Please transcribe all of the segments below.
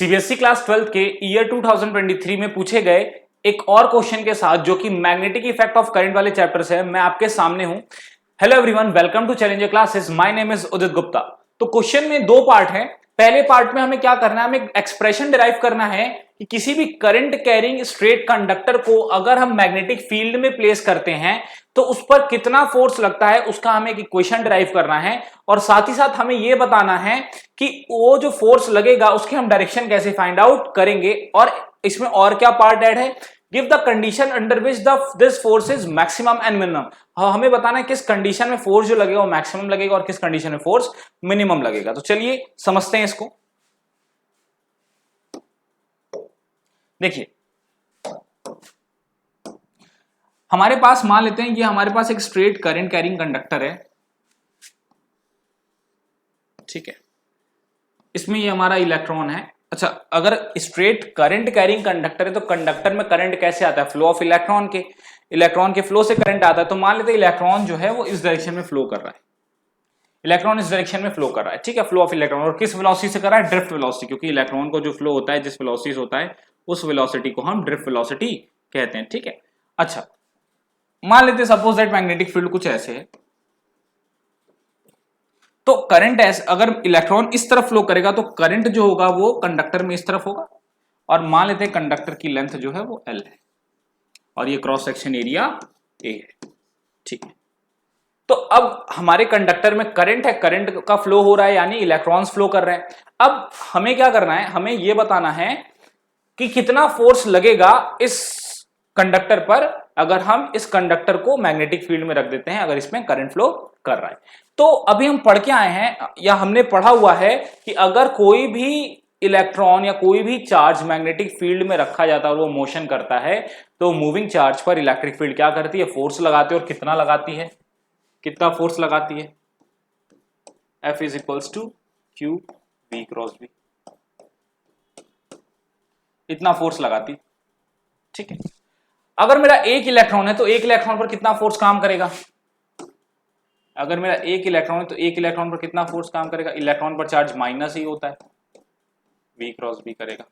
CBSE class 12 के year 2023 में पूछे गए एक और क्वेश्चन के साथ जो कि मैग्नेटिक इफेक्ट ऑफ करंट वाले चैप्टर से है, मैं आपके सामने हूं। Hello everyone, welcome to challenger classes. My name is Udit Gupta. तो क्वेश्चन में दो पार्ट हैं। पहले पार्ट में हमें क्या करना है, हमें एक्सप्रेशन डिराइव करना है कि किसी भी करंट कैरिंग स्ट्रेट कंडक्टर को अगर हम मैग्नेटिक फील्ड में प्लेस करते हैं तो उस पर कितना फोर्स लगता है, उसका हमें एक इक्वेशन डिराइव करना है। और साथ ही साथ हमें यह बताना है कि वो जो फोर्स लगेगा उसकी हम डायरेक्शन कैसे फाइंड आउट करेंगे। और इसमें और क्या पार्ट ऐड है, give the condition under which this force is maximum and minimum. हमें बताना है किस कंडीशन में फोर्स जो लगेगा वो मैक्सिमम लगेगा और किस कंडीशन में फोर्स मिनिमम लगेगा। तो चलिए समझते हैं इसको। देखिए, हमारे पास मान लेते हैं ये हमारे पास एक स्ट्रेट करंट कैरिंग कंडक्टर है, ठीक है। इसमें ये हमारा इलेक्ट्रॉन है। अच्छा, अगर स्ट्रेट करंट कैरिंग कंडक्टर है तो कंडक्टर में करंट कैसे आता है, फ्लो ऑफ इलेक्ट्रॉन के फ्लो से करंट आता है। तो मान लेते हैं इलेक्ट्रॉन जो है वो इस डायरेक्शन में फ्लो कर रहा है, इलेक्ट्रॉन इस डायरेक्शन में फ्लो कर रहा है, ठीक है। फ्लो ऑफ इलेक्ट्रॉन, और किस वेलोसिटी से कर रहा है, ड्रिफ्ट वेलोसिटी, क्योंकि इलेक्ट्रॉन को जो फ्लो होता है जिस वेलोसिटी से होता है उस वेलोसिटी को हम ड्रिफ्ट वेलोसिटी कहते हैं, ठीक है। अच्छा, मान लेते हैं सपोज दैट मैग्नेटिक फील्ड कुछ ऐसे है, तो करंट ऐसे, अगर इलेक्ट्रॉन इस तरफ फ्लो करेगा तो करंट जो होगा वो कंडक्टर में इस तरफ होगा। और मान लेते हैं कंडक्टर की लेंथ जो है वो L है और ये क्रॉस सेक्शन एरिया A है, ठीक है। तो अब हमारे कंडक्टर में करंट है, करंट का फ्लो हो रहा है यानी इलेक्ट्रॉन्स फ्लो कर रहे हैं। अब हमें क्या करना है, हमें यह बताना है कि कितना फोर्स लगेगा इस कंडक्टर पर अगर हम इस कंडक्टर को मैग्नेटिक फील्ड में रख देते हैं, अगर इसमें करंट फ्लो कर रहा है। तो अभी हम पढ़ के आए हैं या हमने पढ़ा हुआ है कि अगर कोई भी इलेक्ट्रॉन या कोई भी चार्ज मैग्नेटिक फील्ड में रखा जाता है और वो मोशन करता है तो मूविंग चार्ज पर इलेक्ट्रिक फील्ड क्या करती है, फोर्स लगाती है। और कितना लगाती है, कितना फोर्स लगाती है, F is equals to q V cross V, इतना फोर्स लगाती, ठीक है। अगर मेरा एक इलेक्ट्रॉन है तो एक इलेक्ट्रॉन पर कितना फोर्स काम करेगा, अगर मेरा एक इलेक्ट्रॉन है तो एक इलेक्ट्रॉन पर कितना फोर्स काम करेगा, इलेक्ट्रॉन पर चार्ज माइनस ही होता है, V क्रॉस V करेगा।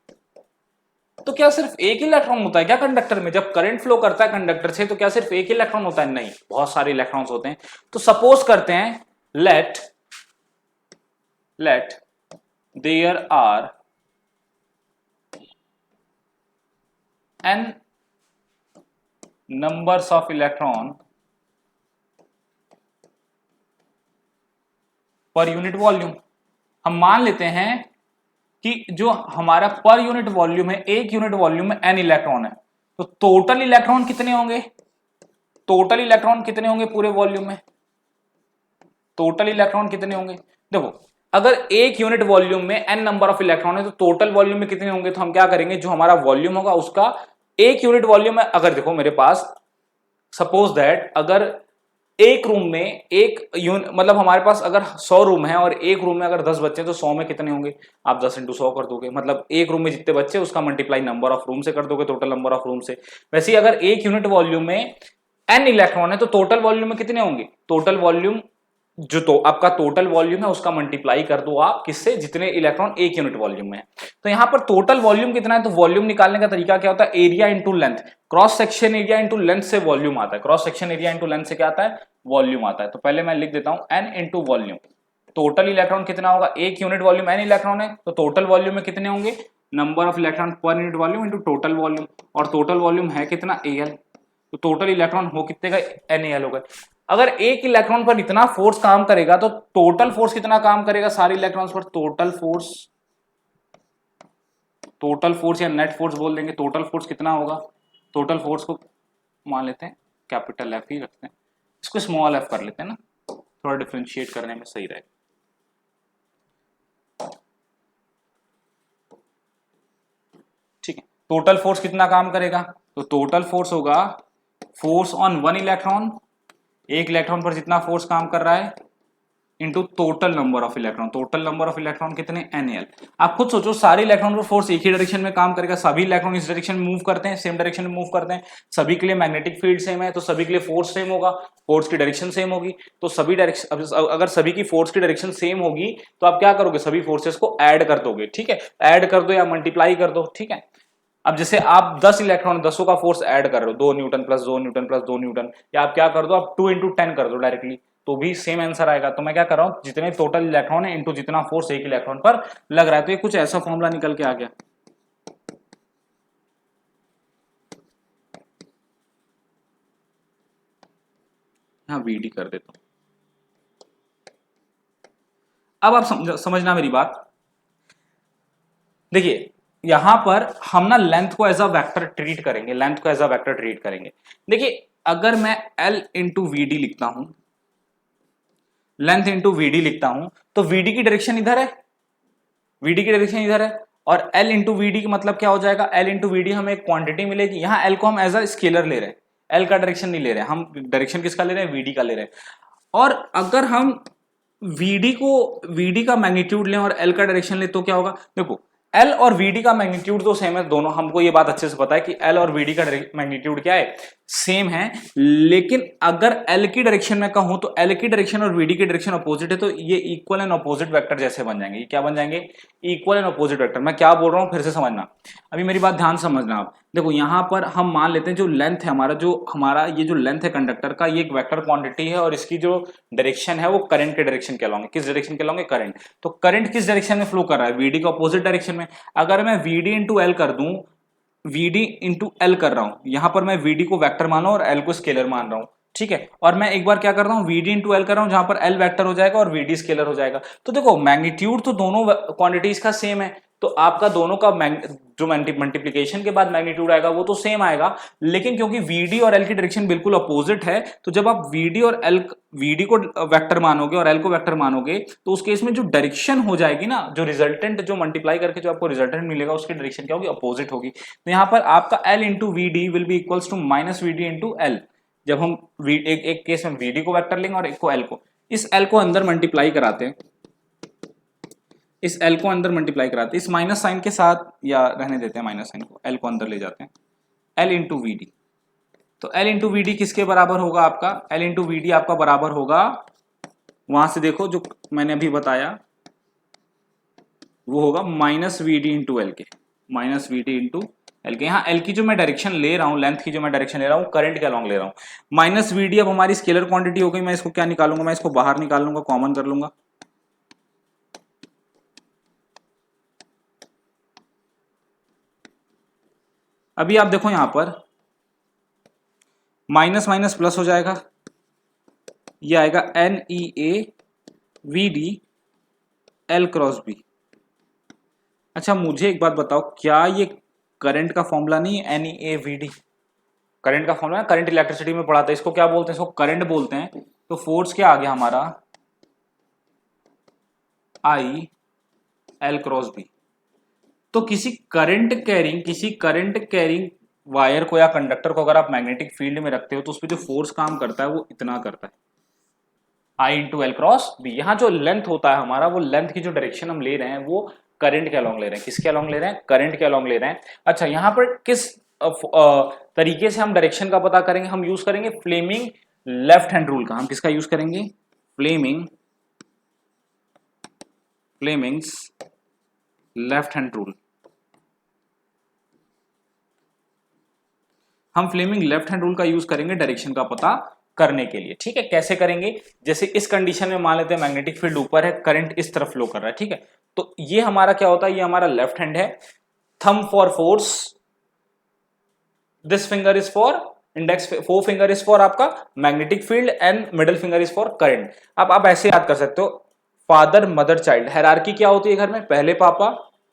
तो क्या सिर्फ एक इलेक्ट्रॉन होता है क्या कंडक्टर में, जब करंट फ्लो करता है कंडक्टर से तो क्या सिर्फ एक इलेक्ट्रॉन होता है, नहीं, बहुत सारे इलेक्ट्रॉन्स होते हैं। तो सपोज करते हैं let there are n numbers of electron per unit volume. हम मान लेते हैं कि जो हमारा पर यूनिट वॉल्यूम है, एक यूनिट वॉल्यूम में n इलेक्ट्रॉन है, तो टोटल इलेक्ट्रॉन कितने होंगे, टोटल इलेक्ट्रॉन कितने होंगे पूरे वॉल्यूम में, टोटल इलेक्ट्रॉन कितने होंगे। देखो, अगर एक यूनिट वॉल्यूम में n नंबर ऑफ इलेक्ट्रॉन है तो टोटल वॉल्यूम में कितने होंगे। तो हम क्या करेंगे, जो हमारा वॉल्यूम होगा उसका एक यूनिट वॉल्यूम में, अगर देखो मेरे पास सपोज दैट अगर एक रूम में एक मतलब हमारे पास अगर 100 रूम है और एक रूम में अगर 10 बच्चे तो 100 में कितने होंगे, आप 10 इंटू 100 कर दोगे, मतलब एक रूम में जितने बच्चे उसका मल्टीप्लाई नंबर ऑफ रूम से कर दोगे, टोटल नंबर ऑफ रूम से। वैसे ही अगर एक यूनिट वॉल्यूम में n इलेक्ट्रॉन है तो टोटल वॉल्यूम में कितने होंगे, टोटल वॉल्यूम जो तो आपका टोटल वॉल्यूम है उसका मल्टीप्लाई कर दो आप किससे, जितने इलेक्ट्रॉन एक यूनिट वॉल्यूम में है। तो यहां पर टोटल वॉल्यूम कितना है, तो वॉल्यूम निकालने का तरीका क्या होता है, area into length, cross section area into length से वॉल्यूम आता है, cross section area into length से क्या आता है, वॉल्यूम आता है। तो पहले मैं लिख देता हूं n into volume, total electron कितना होगा, एक यूनिट वॉल्यूम n इलेक्ट्रॉन है तो टोटल वॉल्यूम में कितने होंगे, number of electron per unit volume into total volume, और टोटल वॉल्यूम है कितना Al, तो टोटल इलेक्ट्रॉन हो कितने का, NaL होगा। अगर एक इलेक्ट्रॉन पर इतना फोर्स काम करेगा तो टोटल फोर्स कितना काम करेगा सारे इलेक्ट्रॉन्स पर, टोटल फोर्स या नेट फोर्स बोल देंगे, टोटल फोर्स कितना होगा, टोटल फोर्स को मान लेते हैं कैपिटल F ही रखते हैं, इसको स्मॉल f कर लेते हैं ना, थोड़ा डिफरेंशिएट करने में सही रहेगा। ठीक है, टोटल फोर्स कितना काम करेगा, तो टोटल फोर्स होगा फोर्स ऑन वन इलेक्ट्रॉन, एक इलेक्ट्रॉन पर जितना फोर्स काम कर रहा है into total number of electron. Total number of electron कितने, NaL। आप खुद सोचो, सारे इलेक्ट्रॉन पर फोर्स एक ही डायरेक्शन में काम करेगा, सभी इलेक्ट्रॉन इस डायरेक्शन में मूव करते हैं, सेम डायरेक्शन में मूव करते हैं, सभी के लिए मैग्नेटिक फील्ड सेम है, तो सभी के लिए फोर्स सेम होगा, फोर्स की डायरेक्शन सेम होगी। तो सभी डायरेक्शन, अगर सभी की फोर्स की डायरेक्शन सेम होगी तो आप क्या करोगे, सभी फोर्सेस को ऐड कर दोगे, ठीक है, ऐड कर दो या मल्टीप्लाई कर दो, ठीक है। अब जैसे आप 10 इलेक्ट्रॉन, 10 का फोर्स ऐड कर रहे हो, 2 Newton plus 2 Newton plus 2 Newton, या आप क्या कर दो, आप 2 इंटू 10 कर दो डायरेक्टली, तो भी सेम आंसर आएगा। तो मैं क्या कर रहा हूं, जितने टोटल इलेक्ट्रॉन है इंटू जितना फोर्स एक इलेक्ट्रॉन पर लग रहा है, तो ये कुछ ऐसा फॉर्मूला निकल के आ गया। हाँ VD कर देता हूं। अब आप समझना मेरी बात, देखिए यहां पर हम ना लेंथ को एज अ वेक्टर ट्रीट करेंगे, लेंथ को एज अ वेक्टर ट्रीट करेंगे। देखिए अगर मैं L इंटू VD लिखता हूं, लेंथ इंटू VD लिखता हूं, तो VD की डायरेक्शन इधर है, VD की डायरेक्शन इधर है, और L इंटू VD का मतलब क्या हो जाएगा, L इंटू VD हमें एक क्वांटिटी मिलेगी। यहाँ L को हम एज अ स्केलर ले रहे हैं, L का डायरेक्शन नहीं ले रहे हैं हम, डायरेक्शन किसका ले रहे हैं, VD का ले रहे हैं। और अगर हम VD का मैग्नीट्यूड लें और L का डायरेक्शन ले तो क्या होगा, देखो L और VD का मैग्नीट्यूड तो सेम है दोनों, हमको ये बात अच्छे से पता है कि L और VD का मैग्नीट्यूड क्या है, सेम है। लेकिन अगर L की डायरेक्शन में कहूं तो L की डायरेक्शन और VD की डायरेक्शन अपोजिट है, तो ये इक्वल एंड अपोजिट वेक्टर जैसे बन जाएंगे। ये क्या बन जाएंगे, इक्वल एंड अपोजिट वेक्टर। मैं क्या बोल रहा हूं फिर से समझना, अभी मेरी बात ध्यान समझना आप। देखो यहां पर हम मान लेते हैं जो लेंथ है हमारा ये जो लेंथ है कंडक्टर का, ये एक वेक्टर क्वांटिटी है, और इसकी जो डायरेक्शन है वो करंट के डायरेक्शन के अलॉन्ग है। किस डायरेक्शन के अलॉन्ग है, करंट। तो करंट किस डायरेक्शन में फ्लो कर रहा है, VD का अपोजिट डायरेक्शन में। अगर मैं VD इंटू L कर दूं, VD इंटू L कर रहा हूं, यहां पर मैं VD को वेक्टर मान रहा हूं और L को स्केलर मान रहा हूं, ठीक है। और मैं एक बार क्या कर रहा हूं, VD इंटू L कर रहा हूं, जहां पर L वेक्टर हो जाएगा और VD स्केलर हो जाएगा। तो देखो मैग्नीट्यूड तो दोनों क्वांटिटीज का सेम है, तो आपका दोनों का जो मल्टीप्लिकेशन के बाद मैग्नीट्यूड आएगा वो तो सेम आएगा। लेकिन क्योंकि VD और L की डायरेक्शन बिल्कुल अपोजिट है, तो जब आप VD को वेक्टर मानोगे और L को वेक्टर मानोगे, तो उस केस में जो डायरेक्शन हो जाएगी ना, जो रिजल्टेंट जो मल्टीप्लाई करके जो आपको रिजल्टेंट मिलेगा, उसकी डायरेक्शन क्या होगी, अपोजिट होगी। तो यहाँ पर आपका L into VD will be equals to minus VD into L। जब हम एक केस में VD को वेक्टर लेंगे और एक को L को, इस L को अंदर मल्टीप्लाई कराते हैं, इस L को अंदर मल्टीप्लाई कराते हैं, इस माइनस साइन के साथ, या रहने देते हैं माइनस साइन को, L को अंदर ले जाते हैं, L इंटू VD। तो L इंटू VD किसके बराबर होगा आपका, L इंटू VD आपका बराबर होगा, वहां से देखो जो मैंने अभी बताया वो होगा माइनस VD इंटू L के, माइनस VD इंटू L के। यहाँ L की जो मैं डायरेक्शन ले रहा हूँ, लेंथ की जो मैं डायरेक्शन ले रहा हूँ, करंट के अलॉन्ग ले रहा हूँ। माइनस VD अब हमारी स्केलर क्वांटिटी हो गई, मैं इसको क्या निकालूंगा, मैं इसको बाहर निकाल लूंगा, कॉमन कर लूंगा। अभी आप देखो यहां पर माइनस माइनस प्लस हो जाएगा, ये आएगा NEA VD L cross B। अच्छा मुझे एक बात बताओ, क्या ये करंट का फॉर्मूला नहीं है, NEA VD? करंट का फॉर्मूला करंट इलेक्ट्रिसिटी में पढ़ा था, इसको क्या बोलते हैं, इसको करंट बोलते हैं। तो फोर्स क्या आ गया हमारा, I L क्रॉस B। तो किसी करंट कैरिंग वायर को या कंडक्टर को अगर आप मैग्नेटिक फील्ड में रखते हो, तो उस पर जो फोर्स काम करता है वो इतना करता है, I into L cross B. यहाँ जो लेंथ होता है हमारा, वो लेंथ की जो डायरेक्शन हम ले रहे हैं वो करंट के अलॉन्ग ले रहे हैं। किसके अलॉन्ग ले रहे हैं, करंट के अलॉन्ग ले रहे हैं। अच्छा यहाँ पर किस तरीके से हम डायरेक्शन का पता करेंगे, हम यूज करेंगे फ्लेमिंग लेफ्ट हैंड रूल का। हम किसका यूज करेंगे, फ्लेमिंग्स लेफ्ट हैंड रूल। हम फ्लेमिंग लेफ्ट हैंड रूल का यूज करेंगे डायरेक्शन का पता करने के लिए, ठीक है। कैसे करेंगे, जैसे इस कंडीशन में मान लेते हैं मैग्नेटिक फील्ड ऊपर है, करंट इस तरफ फ्लो कर रहा है, ठीक है। तो ये हमारा क्या होता है, ये हमारा लेफ्ट हैंड है, thumb for force, this finger is for index, forefinger is for आपका magnetic field and middle finger is for current. अब आप ऐसे याद कर सकते हो, फादर मदर चाइल्ड, हायरार्की क्या होती है घर में, पहले पापा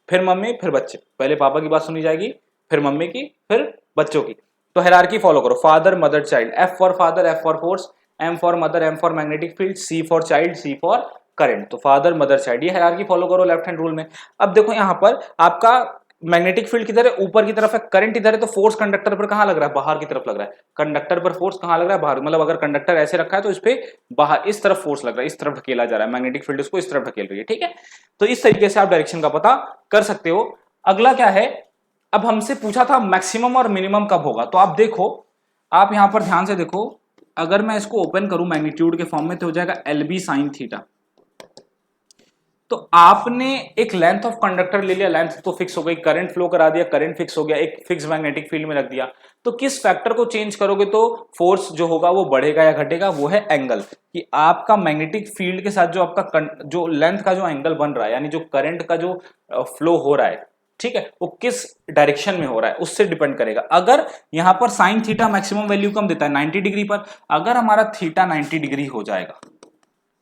फिर मम्मी फिर बच्चे, पहले पापा की बात सुनी जाएगी, फिर मम्मी की, फिर बच्चों की। तो हायरार्की फॉलो करो, father mother child, F for father, F for force, M for mother, M for magnetic field, C for child, C for current. तो फादर मदर चाइल्ड, ये हायरार्की फॉलो करो लेफ्ट हैंड रूल में। अब देखो यहाँ पर आपका मैग्नेटिक फील्ड किधर है, ऊपर की तरफ है, करंट इधर है, तो फोर्स कंडक्टर पर कहां लग रहा है, बाहर की तरफ लग रहा है। कंडक्टर पर फोर्स कहां लग रहा है, बाहर, मतलब अगर कंडक्टर ऐसे रखा है तो इस पे बाहर इस तरफ फोर्स लग रहा है, इस तरफ ढकेला जा रहा है, मैग्नेटिक फील्ड इसको इस तरफ ढकेल रही है, ठीक है। तो इस तरीके से आप डायरेक्शन का पता कर सकते हो। अगला क्या है, अब हमसे पूछा था मैक्सिमम और मिनिमम कब होगा, तो आप देखो, आप यहां पर ध्यान से देखो, अगर मैं इसको ओपन करूं मैग्नीट्यूड के फॉर्म में तो हो जाएगा LB sin थीटा। तो आपने एक लेंथ ऑफ कंडक्टर ले लिया, लेंथ तो फिक्स हो गई, करंट फ्लो करा दिया, करंट फिक्स हो गया, एक फिक्स मैग्नेटिक फील्ड में रख दिया, तो किस फैक्टर को चेंज करोगे तो फोर्स जो होगा वो बढ़ेगा या घटेगा, वो है एंगल, कि आपका मैग्नेटिक फील्ड के साथ जो आपका जो लेंथ का जो एंगल बन रहा है, यानी जो करंट का जो फ्लो हो रहा है, ठीक है, वो किस डायरेक्शन में हो रहा है उससे डिपेंड करेगा। अगर यहां पर साइन थीटा मैक्सिमम वैल्यू कम देता है 90 डिग्री पर, अगर हमारा थीटा 90 डिग्री हो जाएगा,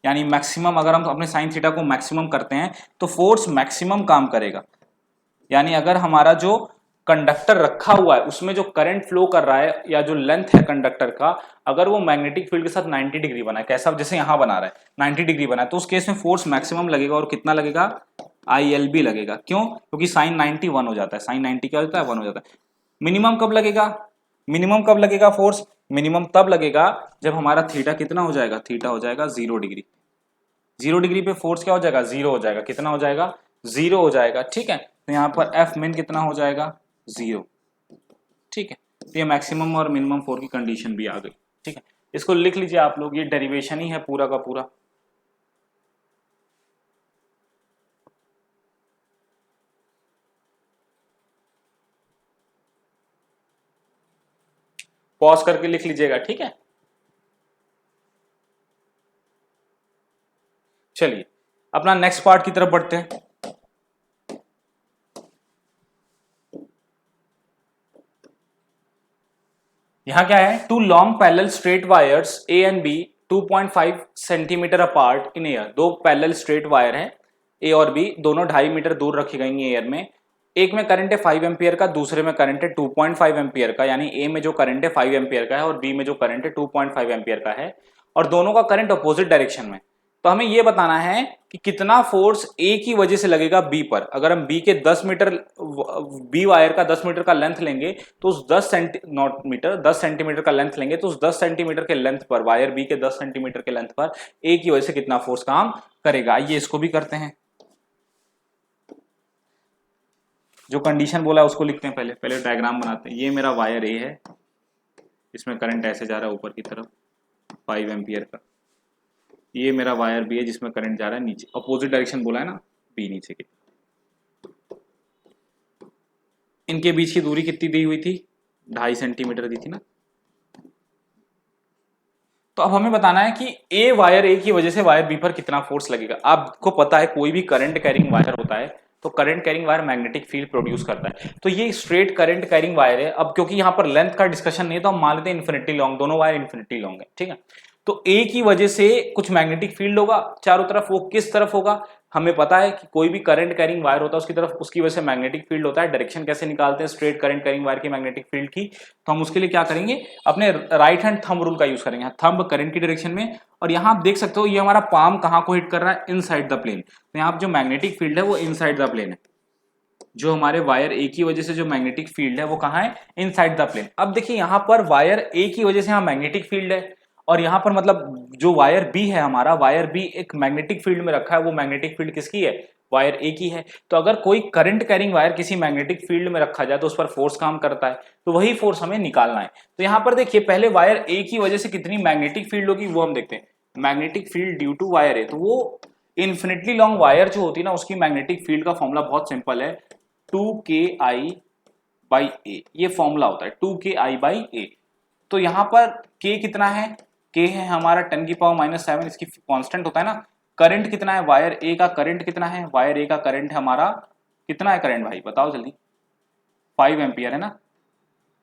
यानी मैक्सिमम, अगर हम अपने साइन थीटा को मैक्सिमम करते हैं तो फोर्स मैक्सिमम काम करेगा। यानी अगर हमारा जो कंडक्टर रखा हुआ है उसमें जो करंट फ्लो कर रहा है या जो लेंथ है कंडक्टर का, अगर वो मैग्नेटिक फील्ड के साथ 90 डिग्री बना है, कैसा, जैसे यहां बना रहा है 90 डिग्री बना है, तो उस केस में फोर्स मैक्सिमम लगेगा, और कितना लगेगा, ILB लगेगा। क्यों, क्योंकि साइन 90 1 हो जाता है, साइन 90 क्या होता है, 1 हो जाता है। मिनिमम कब लगेगा, मिनिमम कब लगेगा फोर्स, मिनिमम तब लगेगा जब हमारा थीटा कितना हो जाएगा, थीटा हो जाएगा 0 डिग्री। 0 डिग्री पे फोर्स क्या हो जाएगा, 0 हो जाएगा, कितना हो जाएगा, 0 हो जाएगा, ठीक है। तो यहाँ पर F min कितना हो जाएगा, 0, ठीक है। तो ये मैक्सिमम और मिनिमम फोर्स की कंडीशन भी आ गई, ठीक है। इसको लिख लीजिए आप लोग, ये डेरिवेशन ही है पूरा का पूरा। पॉज करके लिख लीजिएगा, ठीक है। चलिए अपना नेक्स्ट पार्ट की तरफ बढ़ते हैं। यहां क्या है, two long parallel straight wires A and B 2.5 centimetre apart in air, दो पैरेलल स्ट्रेट वायर हैं A और B, दोनों 2.5 मीटर दूर रखी गई हैं एयर में। एक में करंट है 5 एम्पियर का, दूसरे में करंट है 2.5 एम्पियर का, यानी A में जो करंट है 5 एम्पियर का है और B में जो करंट है 2.5 एम्पियर का है, और दोनों का करंट अपोजिट डायरेक्शन में। तो हमें यह बताना है कि कितना फोर्स A की वजह से लगेगा B पर। अगर हम B के 10 मीटर, B वायर का 10 मीटर का लेंथ लेंगे तो उस 10 सेंटीमीटर का लेंथ लेंगे, तो उस 10 सेंटीमीटर के लेंथ पर, वायर B के 10 सेंटीमीटर के लेंथ पर A की वजह से कितना फोर्स काम करेगा। आइए इसको भी करते हैं, जो कंडीशन बोला है उसको लिखते हैं, पहले डायग्राम बनाते हैं। ये मेरा वायर A है, इसमें करंट ऐसे जा रहा है ऊपर की तरफ 5 एम्पियर का। ये मेरा वायर B है जिसमें करंट जा रहा है नीचे, अपोजिट डायरेक्शन बोला है ना, B नीचे की। इनके बीच की दूरी कितनी दी हुई थी, 2.5 सेंटीमीटर दी थी ना। तो अब हमें बताना है कि वायर A की वजह से वायर B पर कितना फोर्स लगेगा। आपको पता है कोई भी करंट कैरिंग वायर होता है तो current carrying wire magnetic field produce करता है, तो ये स्ट्रेट करंट कैरिंग वायर है। अब क्योंकि यहाँ पर लेंथ का डिस्कशन नहीं है तो हम मान लेते हैं इन्फिनिटी लॉन्ग, दोनों वायर इन्फिनिटी लॉन्ग है, ठीक है। तो A की वजह से कुछ मैग्नेटिक फील्ड होगा चारों तरफ, वो किस तरफ होगा, हमें पता है कि कोई भी करंट कैरिंग वायर होता है उसकी तरफ, उसकी वजह से मैग्नेटिक फील्ड होता है। डायरेक्शन कैसे निकालते हैं स्ट्रेट करंट कैरिंग वायर की मैग्नेटिक फील्ड की, तो हम उसके लिए क्या करेंगे, अपने राइट हैंड थंब रूल का यूज करेंगे, थंब करंट की डायरेक्शन में। और यहाँ आप देख सकते हो ये हमारा पाम कहाँ को हिट कर रहा है, इनसाइड द प्लेन। तो यहाँ जो मैग्नेटिक फील्ड है वो इनसाइड द प्लेन है, जो हमारे वायर A की वजह से जो मैग्नेटिक फील्ड है वो कहाँ है, इनसाइड द प्लेन। अब देखिए यहाँ पर वायर A की वजह से यहाँ मैग्नेटिक फील्ड है, और यहाँ पर मतलब जो वायर B है, हमारा वायर B एक मैग्नेटिक फील्ड में रखा है, वो मैग्नेटिक फील्ड किसकी है, वायर A की है। तो अगर कोई करंट कैरिंग वायर किसी मैग्नेटिक फील्ड में रखा जाए तो उस पर फोर्स काम करता है, तो वही फोर्स हमें निकालना है। तो यहाँ पर देखिए पहले वायर A की वजह से कितनी मैग्नेटिक फील्ड होगी वो हम देखते हैं। Magnetic field due to wire A, तो वो इन्फिनिटली लॉन्ग वायर जो होती है ना उसकी मैग्नेटिक फील्ड का फॉर्मूला बहुत सिंपल है, 2KI/A, ये फॉर्मूला होता है 2KI/A। तो यहां पर K कितना है, K है हमारा 10⁻⁻⁷, इसकी कांस्टेंट होता है ना। करंट कितना है, वायर A का करंट कितना है, वायर A का करंट है हमारा, कितना है करंट भाई बताओ जल्दी, 5 एम्पियर है ना।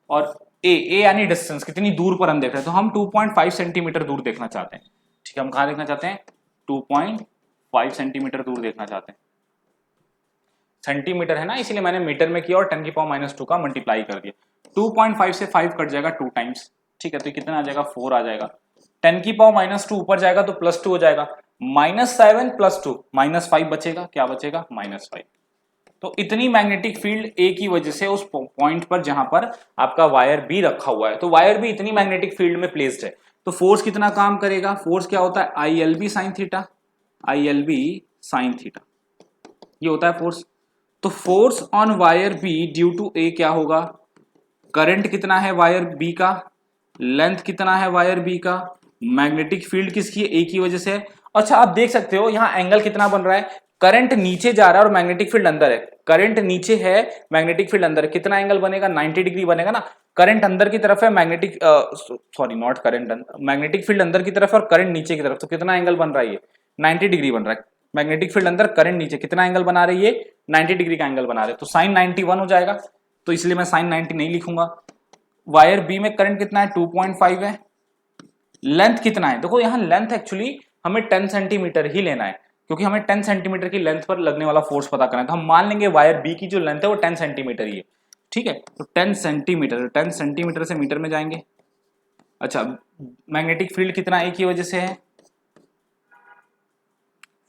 और A यानी डिस्टेंस, कितनी दूर पर हम देख रहे हैं, तो हम 2.5 सेंटीमीटर दूर देखना चाहते हैं, ठीक है। हम कहां देखना चाहते हैं, 2.5 सेंटीमीटर दूर देखना चाहते हैं। सेंटीमीटर है ना, इसलिए मैंने मीटर में किया और 10⁻⁻² का मल्टीप्लाई कर दिया। 2.5 से 5 कट जाएगा 2 टाइम्स, ठीक है। तो कितना आ जाएगा, 4 आ जाएगा। 10⁻⁻² ऊपर जाएगा तो +2 हो जाएगा, -7 + 2 -5 बचेगा, क्या बचेगा, -5। तो इतनी मैग्नेटिक फील्ड ए की वजह से उस पॉइंट पर जहां पर आपका वायर बी रखा हुआ है, तो वायर बी इतनी मैग्नेटिक फील्ड में प्लेस्ड है, तो फोर्स कितना काम करेगा, फोर्स क्या होता है I L B sine theta, I L B sine theta, ये होता है फोर्स। तो force on wire B due to A क्या होगा, करंट कितना है वायर बी का, लेंथ कितना है वायर बी का, मैग्नेटिक फील्ड किसकी है, ए की वजह से है। अच्छा आप देख सकते हो यहां एंगल कितना बन रहा है, करंट नीचे जा रहा है और मैग्नेटिक फील्ड अंदर है, करंट नीचे है मैग्नेटिक फील्ड अंदर है, कितना एंगल बनेगा 90 डिग्री बनेगा ना। करंट अंदर की तरफ है, magnetic sorry not current, magnetic field अंदर की तरफ है और करंट नीचे की तरफ, तो कितना एंगल बन रहा है ये 90 डिग्री बन रहा है। मैग्नेटिक फील्ड अंदर करंट नीचे, कितना एंगल बना रही है 90 डिग्री का एंगल बना रहे, तो साइन 91 हो जाएगा, तो इसलिए मैं साइन 90 नहीं लिखूंगा। वायर बी में करंट कितना है 2.5 है, लेंथ कितना है, देखो यहां लेंथ एक्चुअली हमें 10 सेंटीमीटर ही लेना है, क्योंकि हमें 10 सेंटीमीटर की लेंथ पर लगने वाला फोर्स पता करना है, तो हम मान लेंगे वायर बी की जो लेंथ है वो 10 सेंटीमीटर ही है, ठीक है। तो 10 सेंटीमीटर, 10 सेंटीमीटर से मीटर में जाएंगे। अच्छा मैग्नेटिक फील्ड कितना ए की वजह से है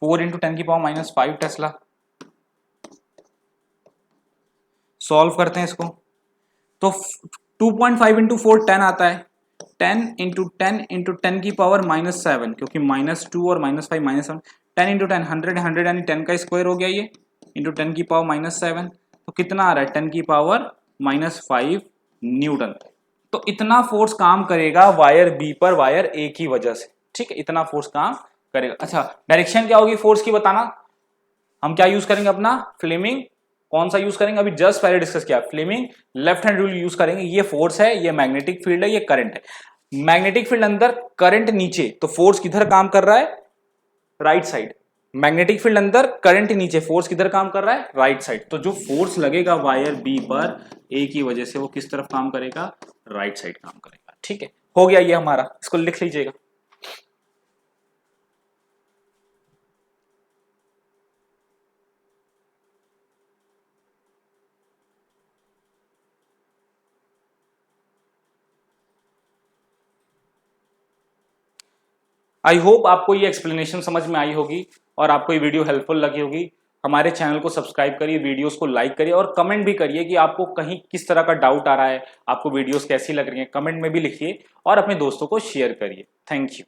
4 इंटू 10 की पावर -5 टेस्ला। सॉल्व करते हैं इसको, तो 2.5 इंटू 4 10 आता है, 10 इंटू 10 इंटू 10 की पावर -7, क्योंकि -2 और -5 -7, 10 इंटू 10 100, 100 यानी 10 का स्क्वायर हो गया ये, इंटू 10 की पावर -7, तो कितना आ रहा है 10 की पावर -5 न्यूटन। तो इतना फोर्स काम करेगा वायर बी पर वायर ए की वजह से, ठीक है, इतना फोर्स काम करेगा। अच्छा डायरेक्शन क्या होगी फोर्स की बताना, हम क्या यूज करेंगे अपना फ्लेमिंग, कौन सा यूज करेंगे, अभी जस्ट पहले डिस्कस किया Fleming left hand rule use करेंगे। ये फोर्स है, ये मैग्नेटिक फील्ड है, ये करंट है। मैग्नेटिक फील्ड अंदर करंट नीचे, तो फोर्स किधर काम कर रहा है राइट साइड, मैग्नेटिक फील्ड अंदर करंट नीचे, फोर्स किधर काम कर रहा है राइट साइड, तो जो फोर्स लगेगा वायर बी पर ए की वजह से वो किस तरफ काम करेगा राइट साइड काम करेगा, ठीक है। हो गया ये हमारा, इसको लिख लीजिएगा। आई होप आपको ये एक्सप्लेनेशन समझ में आई होगी और आपको ये वीडियो हेल्पफुल लगी होगी। हमारे चैनल को सब्सक्राइब करिए, वीडियोस को लाइक करिए और कमेंट भी करिए कि आपको कहीं किस तरह का डाउट आ रहा है, आपको वीडियोस कैसी लग रही हैं, कमेंट में भी लिखिए और अपने दोस्तों को शेयर करिए। Thank you.